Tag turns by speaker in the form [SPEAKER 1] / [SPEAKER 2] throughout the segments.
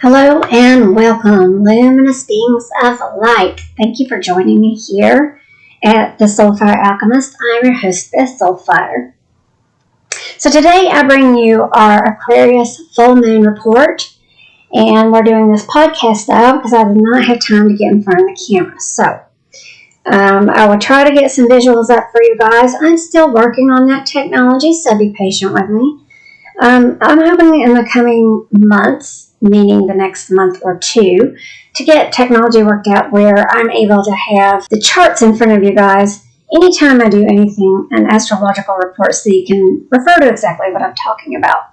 [SPEAKER 1] Hello and welcome, luminous beings of light. Thank you for joining me here at the SoulFire Alchemist. I'm your hostess, SoulFire. So today I bring you our Aquarius full moon report, and we're doing this podcast though because I did not have time to get in front of the camera. So I will try to get some visuals up for you guys. I'm still working on that technology, so be patient with me. I'm hoping in the coming months, meaning the next month or two, to get technology worked out where I'm able to have the charts in front of you guys anytime I do anything, an astrological report, so you can refer to exactly what I'm talking about.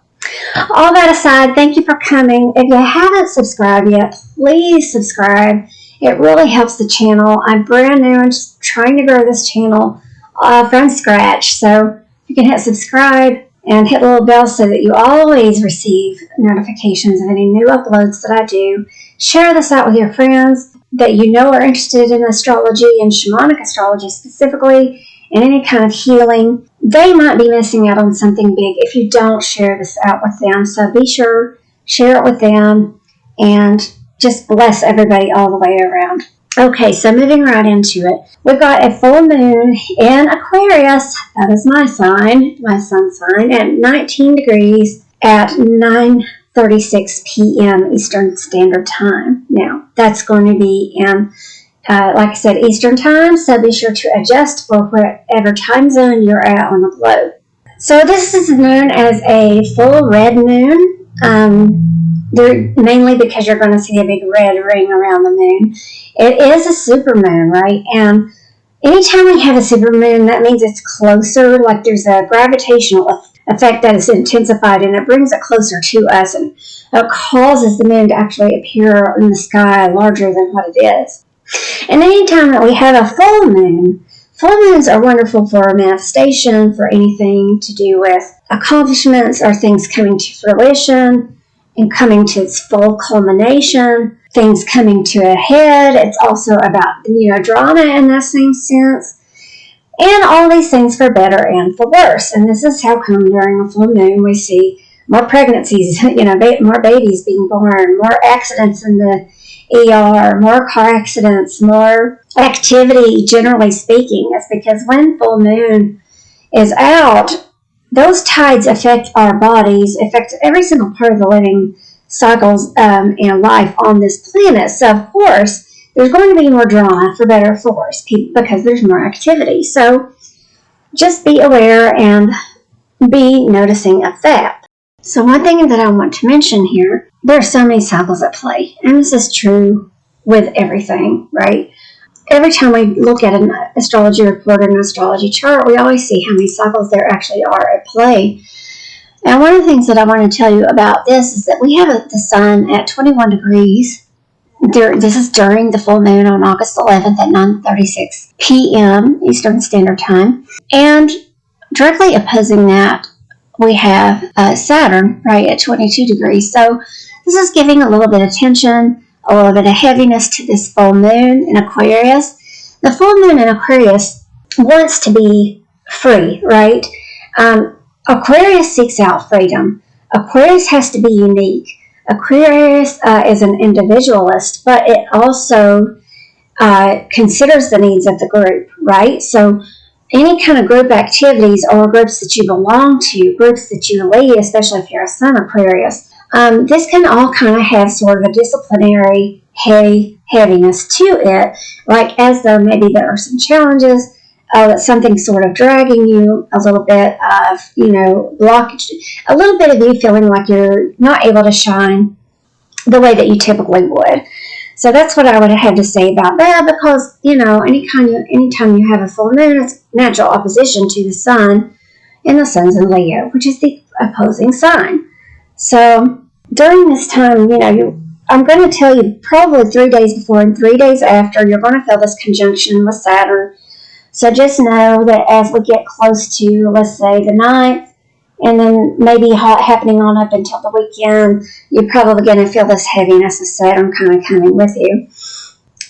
[SPEAKER 1] All that aside, thank you for coming. If you haven't subscribed yet, please subscribe. It really helps the channel. I'm brand new and just trying to grow this channel from scratch. So you can hit subscribe and hit the little bell so that you always receive notifications of any new uploads that I do. Share this out with your friends that you know are interested in astrology and shamanic astrology specifically, and any kind of healing. They might be missing out on something big if you don't share this out with them. So be sure, share it with them, and just bless everybody all the way around. Okay, so moving right into it. We've got a full moon in Aquarius. That is my sign, my sun sign, at 19 degrees at 9:36 p.m. Eastern Standard Time. Now, that's going to be in, like I said, Eastern Time, so be sure to adjust for whatever time zone you're at on the globe. So this is known as a full red moon. Mainly because you're going to see a big red ring around the moon. It is a super moon, right? And anytime we have a super moon, that means it's closer, like there's a gravitational effect that is intensified, and it brings it closer to us, and it causes the moon to actually appear in the sky larger than what it is. And anytime that we have a full moons are wonderful for manifestation, for anything to do with accomplishments or things coming to fruition and coming to its full culmination, things coming to a head. It's also about, drama in that same sense. And all these things for better and for worse. And this is how come during a full moon we see more pregnancies, more babies being born, more accidents in the ER, more car accidents, more activity, generally speaking. It's because when full moon is out, those tides affect our bodies, affect every single part of the living cycles and life on this planet. So, of course, there's going to be more drama, for better or for worse, because there's more activity. So, just be aware and be noticing of that. So, one thing that I want to mention here, there are so many cycles at play, and this is true with everything, right? Every time we look at an astrology report or an astrology chart, we always see how many cycles there actually are at play. And one of the things that I want to tell you about this is that we have the sun at 21 degrees. This is during the full moon on August 11th at 9:36 p.m. Eastern Standard Time. And directly opposing that, we have Saturn, right, at 22 degrees. So this is giving a little bit of tension, a little bit of heaviness to this full moon in Aquarius. The full moon in Aquarius wants to be free, right? Aquarius seeks out freedom. Aquarius has to be unique. Aquarius is an individualist, but it also considers the needs of the group, right? So any kind of group activities or groups that you belong to, groups that you lead, especially if you're a Sun Aquarius, this can all kind of have sort of a disciplinary heaviness to it, like as though maybe there are some challenges, that something's sort of dragging you, a little bit of, blockage, a little bit of you feeling like you're not able to shine the way that you typically would. So that's what I would have to say about that, because, anytime you have a full moon, it's natural opposition to the sun, and the sun's in Leo, which is the opposing sign. So during this time, I'm going to tell you probably 3 days before and 3 days after, you're going to feel this conjunction with Saturn. So just know that as we get close to, let's say, the 9th, and then maybe happening on up until the weekend, you're probably going to feel this heaviness of Saturn kind of coming with you.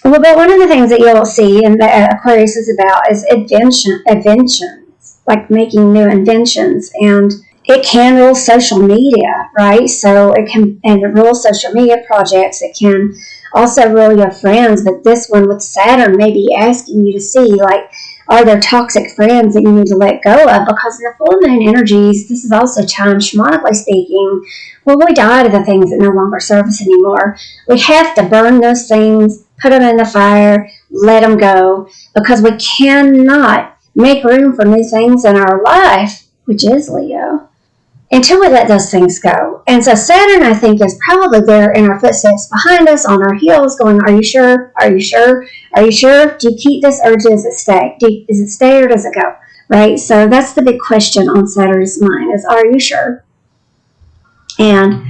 [SPEAKER 1] Well, but one of the things that you'll see and that Aquarius is about is inventions, like making new inventions and it can rule social media, right? So it can, and it rules social media projects. It can also rule your friends, but this one with Saturn may be asking you to see, like, are there toxic friends that you need to let go of? Because in the full moon energies, this is also time, shamanically speaking, when we die to the things that no longer serve us anymore. We have to burn those things, put them in the fire, let them go, because we cannot make room for new things in our life, which is Leo, until we let those things go. And so Saturn, I think, is probably there in our footsteps behind us, on our heels, going, are you sure? Are you sure? Are you sure? Do you keep this, or does it stay? Does it stay or does it go? Right? So that's the big question on Saturn's mind is, are you sure? And,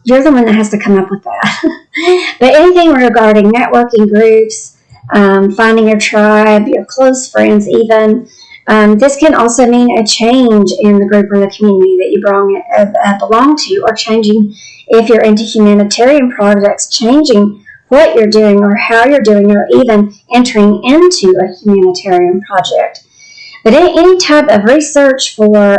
[SPEAKER 1] you're the one that has to come up with that. But anything regarding networking groups, finding your tribe, your close friends even, this can also mean a change in the group or the community that you belong to, or changing, if you're into humanitarian projects, changing what you're doing or how you're doing, or even entering into a humanitarian project. But any type of research for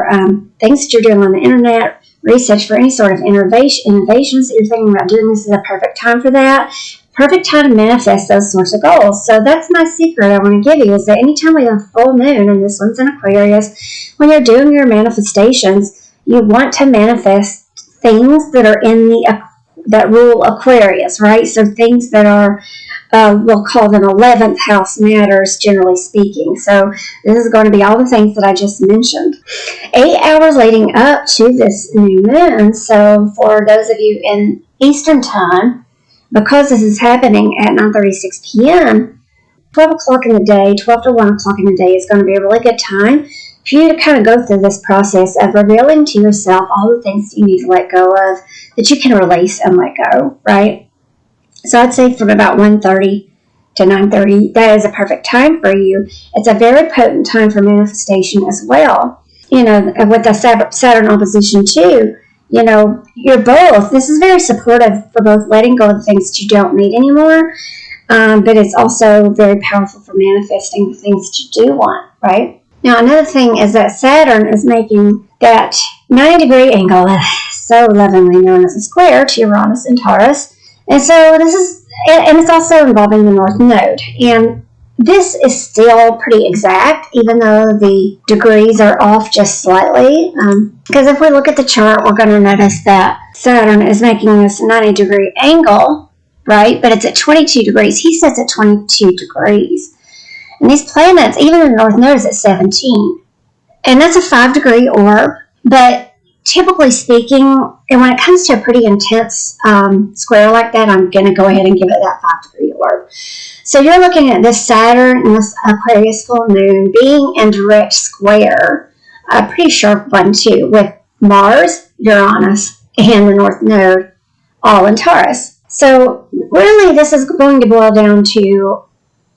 [SPEAKER 1] things that you're doing on the internet, research for any sort of innovations that you're thinking about doing, this is a perfect time for that. Perfect time to manifest those sorts of goals. So that's my secret I want to give you, is that anytime we have a full moon, and this one's in Aquarius, when you're doing your manifestations, you want to manifest things that are that rule Aquarius, right? So things that are, we'll call them 11th house matters, generally speaking. So this is going to be all the things that I just mentioned. 8 hours leading up to this new moon. So for those of you in Eastern time, because this is happening at 9:36 p.m., 12 o'clock in the day, 12 to 1 o'clock in the day is going to be a really good time for you to kind of go through this process of revealing to yourself all the things that you need to let go of, that you can release and let go, right? So I'd say from about 1:30 to 9:30, that is a perfect time for you. It's a very potent time for manifestation as well. With the Saturn opposition too, you're both. This is very supportive for both letting go of the things that you don't need anymore, but it's also very powerful for manifesting the things that you do want, right? Now, another thing is that Saturn is making that 90-degree angle, so lovingly known as a square, to Uranus and Taurus. And so and it's also involving the North Node. And this is still pretty exact, even though the degrees are off just slightly. Because if we look at the chart, we're going to notice that Saturn is making this 90-degree angle, right? But it's at 22 degrees. He sets at 22 degrees. And these planets, even the North Node, is at 17. And that's a 5-degree orb. But typically speaking, and when it comes to a pretty intense square like that, I'm going to go ahead and give it that 5-degree orb. So you're looking at this Saturn and this Aquarius full moon being in direct square, a pretty sharp one too, with Mars, Uranus, and the North Node all in Taurus. So really this is going to boil down to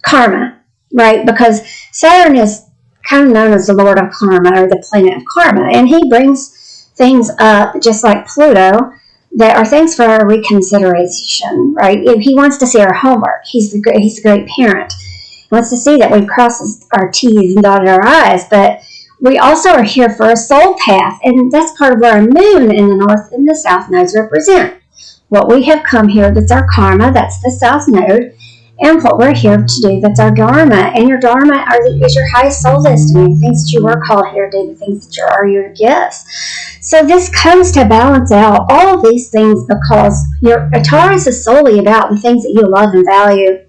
[SPEAKER 1] karma, right? Because Saturn is kind of known as the Lord of Karma, or the planet of karma, and he brings things up just like Pluto that are things for our reconsideration, right? If he wants to see our homework, he's the great parent. He wants to see that we've crossed our T's and dotted our I's, but we also are here for a soul path, and that's part of where our moon in the North and the South nodes represent. What we have come here, that's our karma, that's the South node, and what we're here to do, that's our dharma. And your dharma is your highest soul destiny, the things that you were called here to do, the things that are your gifts. So this comes to balance out all of these things, because your Taurus is solely about the things that you love and value.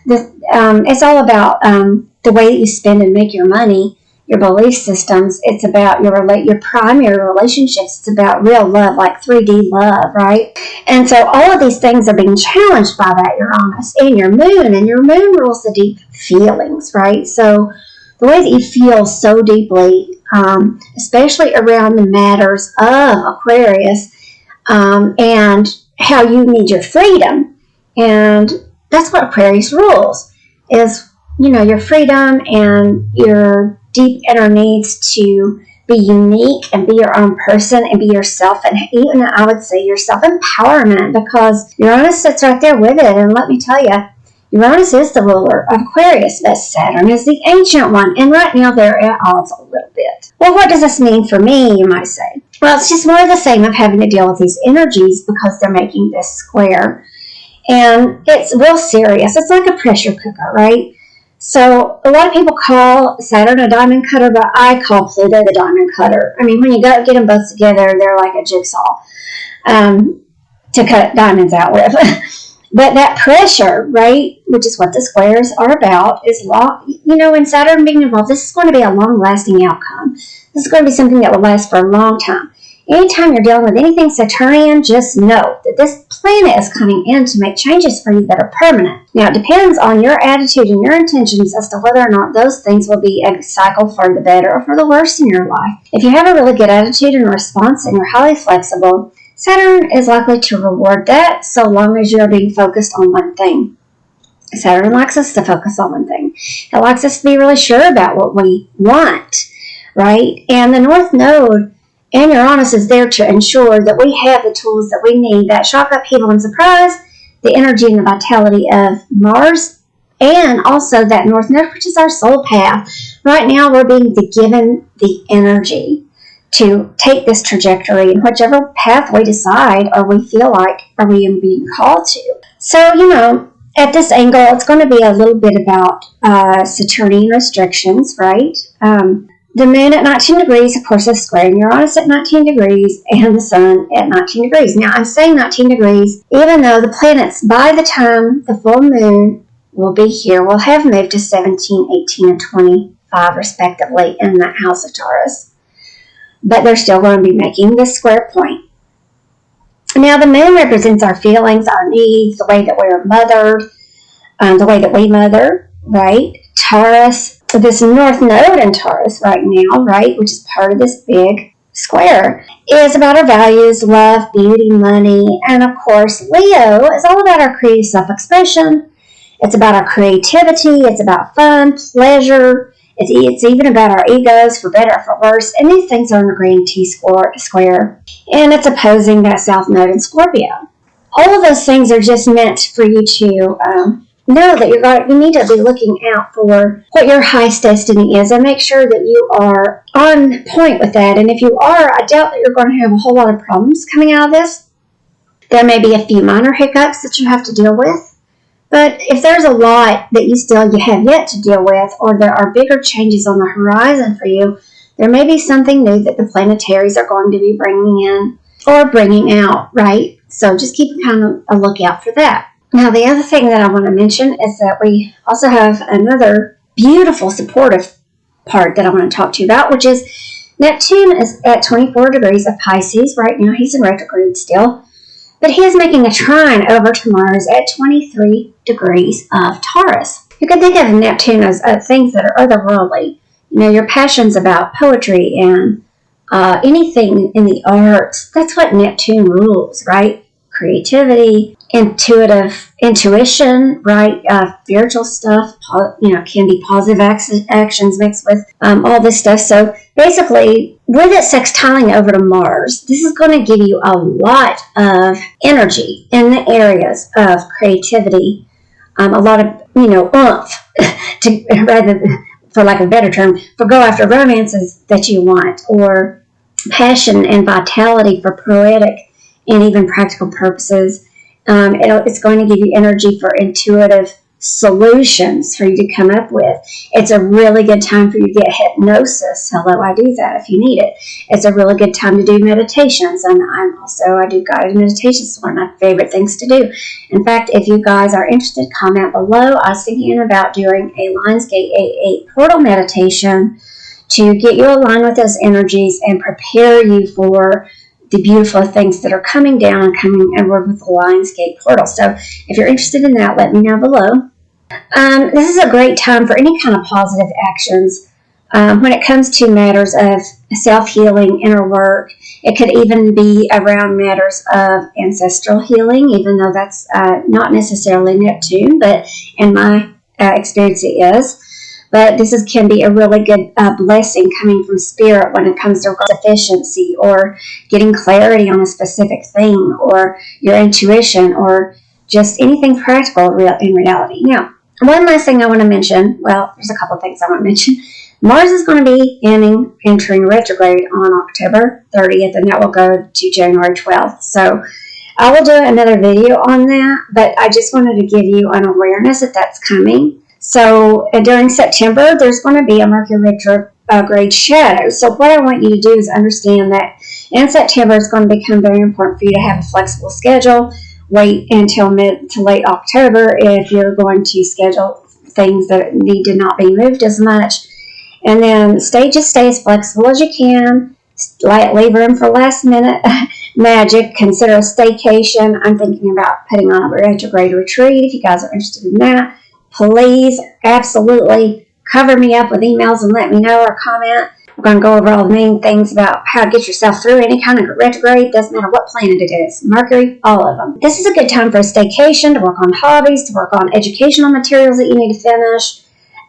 [SPEAKER 1] It's all about the way that you spend and make your money, your belief systems. It's about your primary relationships. It's about real love, like 3D love, right? And so all of these things are being challenged by that Uranus and your moon rules the deep feelings, right? So the way that you feel so deeply, especially around the matters of Aquarius, and how you need your freedom. And that's what Aquarius rules, is, your freedom and your deep inner needs to be unique and be your own person and be yourself, and even, I would say, your self-empowerment, because Uranus sits right there with it. And let me tell you, Uranus is the ruler of Aquarius, but Saturn is the ancient one, and right now they're at odds a little bit. Well, what does this mean for me, you might say? Well, it's just more of the same of having to deal with these energies because they're making this square. And it's real serious. It's like a pressure cooker, right? So a lot of people call Saturn a diamond cutter, but I call Pluto the diamond cutter. I mean, when you get them both together, they're like a jigsaw to cut diamonds out with. But that pressure, right, which is what the squares are about, is and Saturn being involved, this is going to be a long-lasting outcome. This is going to be something that will last for a long time. Anytime you're dealing with anything Saturnian, just know that this planet is coming in to make changes for you that are permanent. Now, it depends on your attitude and your intentions as to whether or not those things will be a cycle for the better or for the worse in your life. If you have a really good attitude and response and you're highly flexible, Saturn is likely to reward that so long as you're being focused on one thing. Saturn likes us to focus on one thing. It likes us to be really sure about what we want, right? And the North Node and Uranus is there to ensure that we have the tools that we need, that shock, upheaval, and surprise, the energy and the vitality of Mars, and also that North Node, which is our soul path. Right now, we're being given the energy to take this trajectory in whichever path we decide or we feel like are we being called to. So, at this angle, it's going to be a little bit about Saturnian restrictions, right? The moon at 19 degrees, of course, is squaring Uranus at 19 degrees and the sun at 19 degrees. Now, I'm saying 19 degrees, even though the planets, by the time the full moon will be here, will have moved to 17, 18, and 25, respectively, in that house of Taurus. But they're still going to be making this square point. Now, the moon represents our feelings, our needs, the way that we're mothered, the way that we mother, right? Taurus, this North Node in Taurus right now, right, which is part of this big square, is about our values, love, beauty, money, and of course, Leo is all about our creative self-expression. It's about our creativity. It's about fun, pleasure. It's even about our egos, for better or for worse, and these things are in a green T-square, and it's opposing that South Node in Scorpio. All of those things are just meant for you to know that you need to be looking out for what your highest destiny is and make sure that you are on point with that. And if you are, I doubt that you're going to have a whole lot of problems coming out of this. There may be a few minor hiccups that you have to deal with. But if there's a lot that you have yet to deal with, or there are bigger changes on the horizon for you, there may be something new that the planetaries are going to be bringing in or bringing out, right? So just keep kind of a lookout for that. Now, the other thing that I want to mention is that we also have another beautiful supportive part that I want to talk to you about, which is Neptune is at 24 degrees of Pisces right now. He's in retrograde still. But he is making a trine over to Mars at 23 degrees of Taurus. You can think of Neptune as things that are otherworldly. Your passions about poetry and anything in the arts. That's what Neptune rules, right? Creativity, intuition, right? Spiritual stuff, can be positive actions mixed with all this stuff. So basically, with it sextiling over to Mars, this is going to give you a lot of energy in the areas of creativity, a lot of, oomph, for lack of a better term, for go after romances that you want, or passion and vitality for poetic and even practical purposes. It's going to give you energy for intuitive solutions for you to come up with. It's a really good time for you to get hypnosis. Hello, I do that if you need it. It's a really good time to do meditations, and I do guided meditations. It's one of my favorite things to do. In fact, if you guys are interested, comment below. I was thinking about doing a Lionsgate 8 portal meditation to get you aligned with those energies and prepare you for the beautiful things that are coming down and coming inward with the Lionsgate portal. So if you're interested in that, let me know below. This is a great time for any kind of positive actions when it comes to matters of self-healing, inner work. It could even be around matters of ancestral healing, even though that's not necessarily Neptune, but in my experience it is. But this can be a really good blessing coming from Spirit when it comes to sufficiency or getting clarity on a specific thing, or your intuition, or just anything practical in reality. Now, one last thing I want to mention, well, there's a couple of things I want to mention. Mars is going to be entering retrograde on October 30th, and that will go to January 12th. So I will do another video on that, but I just wanted to give you an awareness that that's coming. So during September, there's going to be a Mercury retrograde shadow. So what I want you to do is understand that in September, it's going to become very important for you to have a flexible schedule. Wait until mid to late October if you're going to schedule things that need to not be moved as much. And then stay as flexible as you can. Leave room for last minute magic. Consider a staycation. I'm thinking about putting on a retrograde retreat. If you guys are interested in that, please absolutely cover me up with emails and let me know or comment. We're going to go over all the main things about how to get yourself through any kind of retrograde. Doesn't matter what planet it is. Mercury, all of them. This is a good time for a staycation, to work on hobbies, to work on educational materials that you need to finish.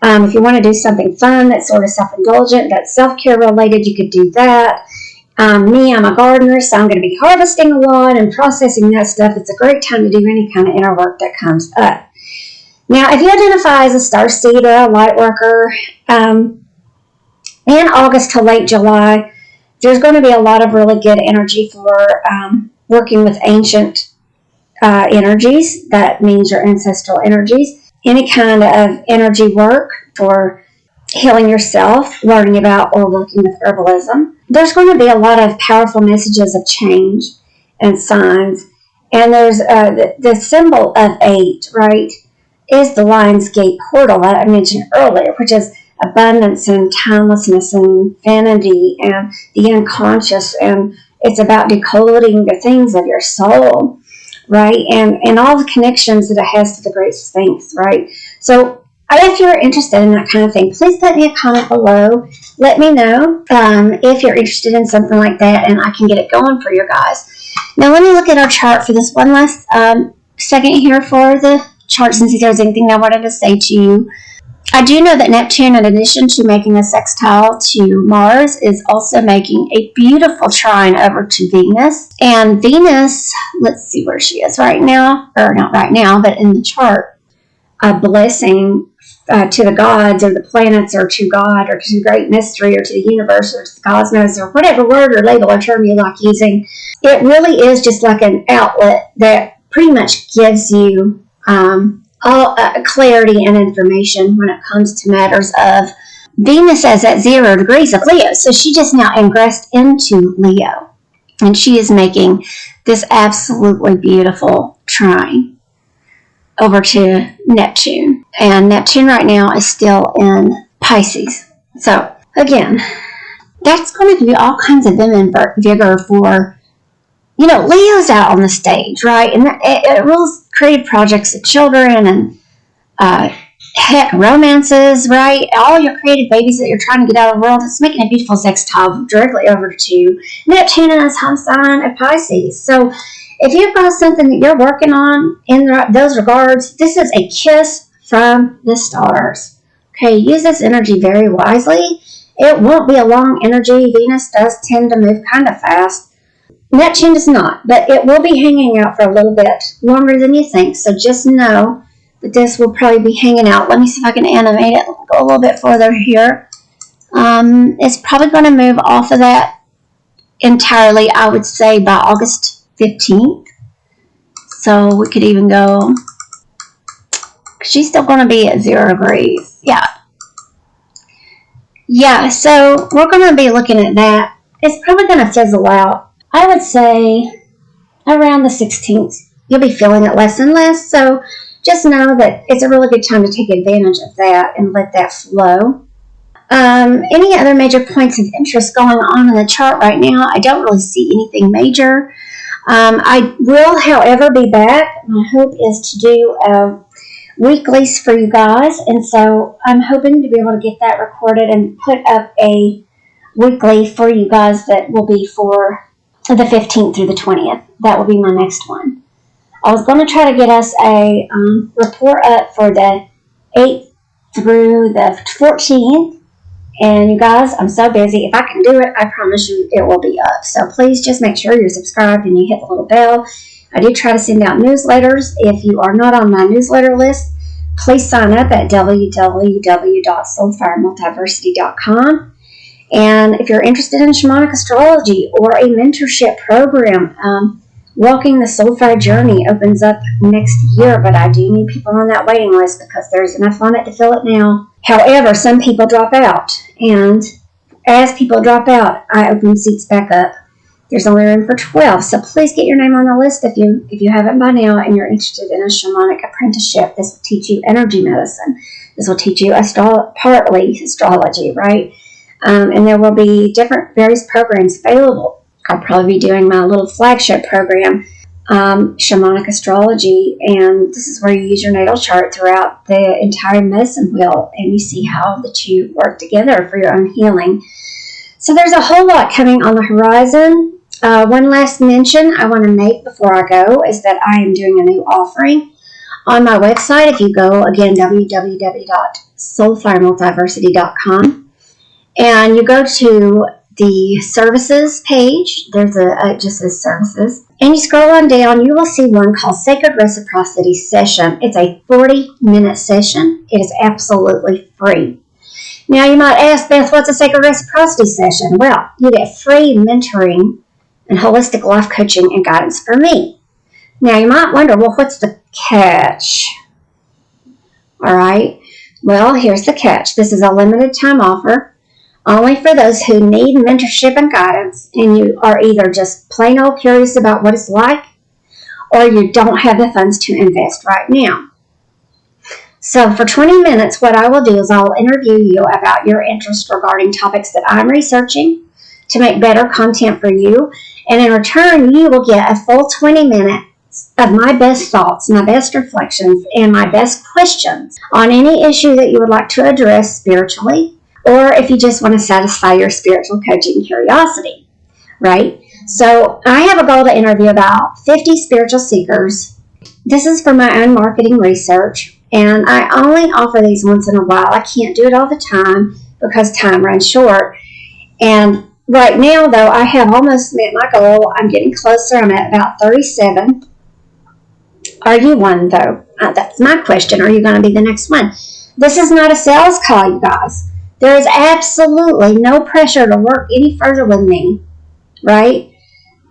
[SPEAKER 1] If you want to do something fun that's sort of self-indulgent, that's self-care related, you could do that. I'm a gardener, so I'm going to be harvesting a lot and processing that stuff. It's a great time to do any kind of inner work that comes up. Now, if you identify as a starseed or a light worker, in August to late July, there's going to be a lot of really good energy for working with ancient energies. That means your ancestral energies. Any kind of energy work for healing yourself, learning about or working with herbalism. There's going to be a lot of powerful messages of change and signs. And there's the symbol of 8, right, is the Lion's Gate portal that I mentioned earlier, which is abundance and timelessness and infinity and the unconscious, and it's about decoding the things of your soul, right, and all the connections that it has to the Great Sphinx, right? So if you're interested in that kind of thing, please put me a comment below. Let me know if you're interested in something like that, and I can get it going for you guys. Now let me look at our chart for this one last second here for the charts and see if there's anything I wanted to say to you. I do know that Neptune, in addition to making a sextile to Mars, is also making a beautiful trine over to Venus. And Venus, let's see where she is right now, or not right now, but in the chart, a blessing to the gods or the planets or to God or to the great mystery or to the universe or to the cosmos or whatever word or label or term you like using. It really is just like an outlet that pretty much gives you all clarity and information when it comes to matters of Venus as at 0 degrees of Leo. So she just now ingressed into Leo. And she is making this absolutely beautiful trine over to Neptune. And Neptune right now is still in Pisces. So, again, that's going to be all kinds of vigor for, Leo's out on the stage, right? And it rules creative projects of children and romances, right? All your creative babies that you're trying to get out of the world. It's making a beautiful sextile directly over to Neptune and his home sign of Pisces. So if you've got something that you're working on in those regards, this is a kiss from the stars. Okay, use this energy very wisely. It won't be a long energy. Venus does tend to move kind of fast. Neptune does not, but it will be hanging out for a little bit longer than you think. So just know that this will probably be hanging out. Let me see if I can animate it. Go a little bit further here. It's probably going to move off of that entirely, I would say, by August 15th. So we could even go, she's still going to be at 0 degrees. Yeah, so we're going to be looking at that. It's probably going to fizzle out. I would say around the 16th. You'll be feeling it less and less. So just know that it's a really good time to take advantage of that and let that flow. Any other major points of interest going on in the chart right now? I don't really see anything major. I will, however, be back. My hope is to do weeklies for you guys, and so I'm hoping to be able to get that recorded and put up a weekly for you guys that will be for the 15th through the 20th. That will be my next one. I was going to try to get us a report up for the 8th through the 14th, and you guys, I'm so busy. If I can do it, I promise you it will be up. So please just make sure you're subscribed and you hit the little bell. I do try to send out newsletters. If you are not on my newsletter list, please sign up at www.soulfiremultiversity.com. And if you're interested in shamanic astrology or a mentorship program, Walking the SoulFire Journey opens up next year, but I do need people on that waiting list because there's enough on it to fill it now. However, some people drop out, and as people drop out, I open seats back up. There's only room for 12, so please get your name on the list if you haven't by now and you're interested in a shamanic apprenticeship. This will teach you energy medicine. This will teach you partly astrology, right? And there will be various programs available. I'll probably be doing my little flagship program, Shamanic Astrology, and this is where you use your natal chart throughout the entire medicine wheel, and you see how the two work together for your own healing. So there's a whole lot coming on the horizon. One last mention I want to make before I go is that I am doing a new offering on my website. If you go, again, www.soulfiremultiversity.com, and you go to the services page, it just says services, and you scroll on down, you will see one called Sacred Reciprocity Session. It's a 40-minute session. It is absolutely free. Now you might ask, Beth, what's a Sacred Reciprocity Session? Well, you get free mentoring and holistic life coaching and guidance from me. Now you might wonder, well, what's the catch? All right, well, here's the catch. This is a limited time offer, only for those who need mentorship and guidance, and you are either just plain old curious about what it's like, or you don't have the funds to invest right now. So for 20 minutes, what I will do is I'll interview you about your interest regarding topics that I'm researching to make better content for you, and in return, you will get a full 20 minutes of my best thoughts, my best reflections, and my best questions on any issue that you would like to address spiritually, or if you just want to satisfy your spiritual coaching curiosity, right? So I have a goal to interview about 50 spiritual seekers. This is for my own marketing research, and I only offer these once in a while. I can't do it all the time because time runs short. And right now, though, I have almost met my goal. I'm getting closer. I'm at about 37. Are you one, though? That's my question. Are you going to be the next one? This is not a sales call, you guys. There is absolutely no pressure to work any further with me, right?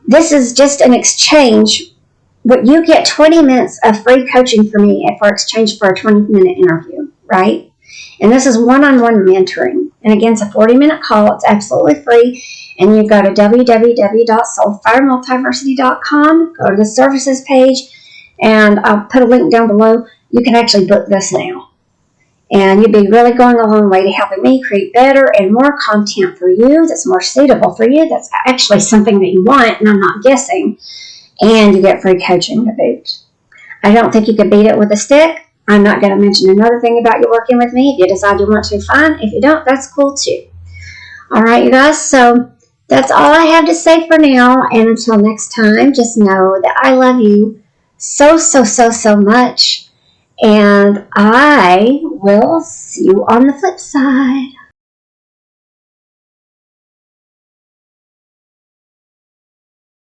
[SPEAKER 1] This is just an exchange. But you get 20 minutes of free coaching from me for exchange for a 20-minute interview, right? And this is one-on-one mentoring. And again, it's a 40-minute call. It's absolutely free. And you go to www.soulfiremultiversity.com, go to the services page, and I'll put a link down below. You can actually book this now. And you'd be really going a long way to helping me create better and more content for you that's more suitable for you, that's actually something that you want, and I'm not guessing. And you get free coaching to boot. I don't think you can beat it with a stick. I'm not going to mention another thing about you working with me. If you decide you want to, fine. If you don't, that's cool too. All right, you guys, so that's all I have to say for now. And until next time, just know that I love you so, so, so, so much. And I will see you on the flip side.